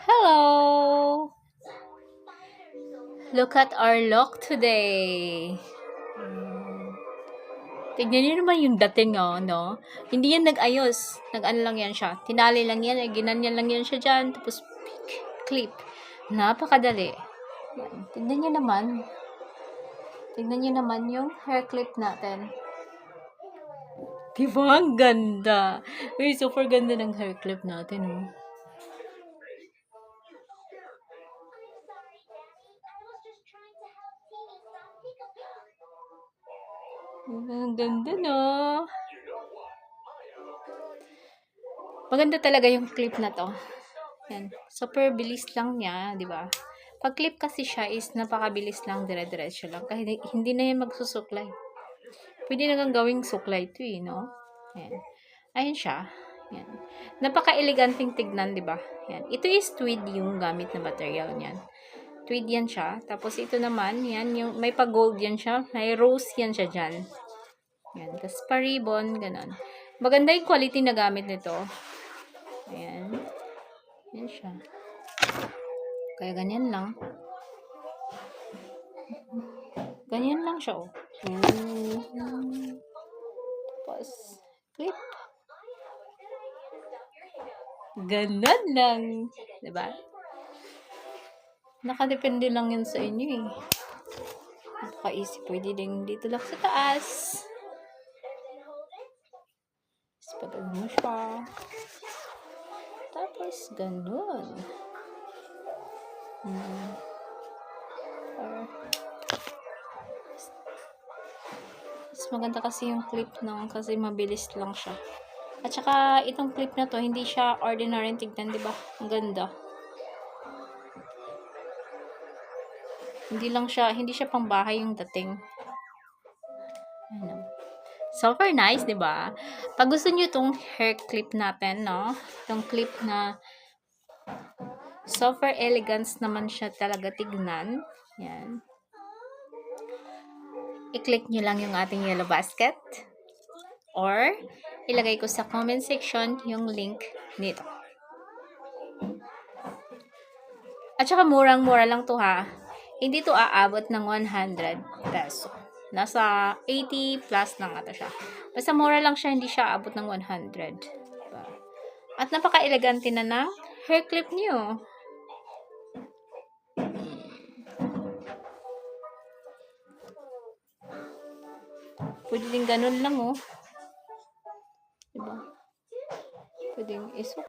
Hello! Look at our look today. Tignan niyo naman yung dating, no? Hindi yan nag-ayos. Nag-ano lang yan siya. Tinali lang yan, ginanyan lang yan siya dyan. Tapos, clip. Napakadali. Yan. Tignan niyo naman. Tignan niyo naman yung hair clip natin. Diba? Ang ganda. Uy, super ganda ng hair clip natin, oh. Ang ganda, no? Maganda talaga yung clip na to. Yan. Super bilis lang niya, di ba? Pag clip kasi siya is napakabilis lang, dire-diretso lang. Kahit hindi na yan magsusuklay. Pwede na kang gawing suklay to no? Yan. Ayun siya. Yan. Napaka-eleganting tignan, di ba? Yan. Ito is tweed yung gamit na material niyan. Tweed yan siya. Tapos ito naman, yan, yung, may pa-gold yan siya. May rose yan siya dyan. Yan. Tapos pa-ribbon, ganon. Maganda yung quality na gamit nito. Ayan. Yan siya. Kaya ganyan lang. Ganyan lang siya, oh. Tapos, clip. Ganon lang. Diba? Nakadepende lang yan sa inyo, eh. Napaka-easy. Pwede din dito lang sa taas. Tapos, pag-ano mo siya. Tapos, ganon. Mas maganda kasi yung clip nung kasi mabilis lang siya. At saka, itong clip na to, hindi siya ordinary tignan, diba? Ang ganda. Hindi siya pang bahay yung dating. Ano. Super nice, diba? Pag gusto nyo itong hair clip natin, no? Itong clip na super elegance naman siya talaga tignan. Yan. I-click nyo lang yung ating yellow basket. Or, ilagay ko sa comment section yung link nito. At saka murang-mura lang to ha. Hindi to aabot ng 100 peso. Nasa 80 plus lang ata siya. Basta mura lang siya, hindi siya aabot ng 100. Diba? At napaka-elegante na ng hair clip niyo. Pwede din ganun lang, oh. Diba? Pwede isok.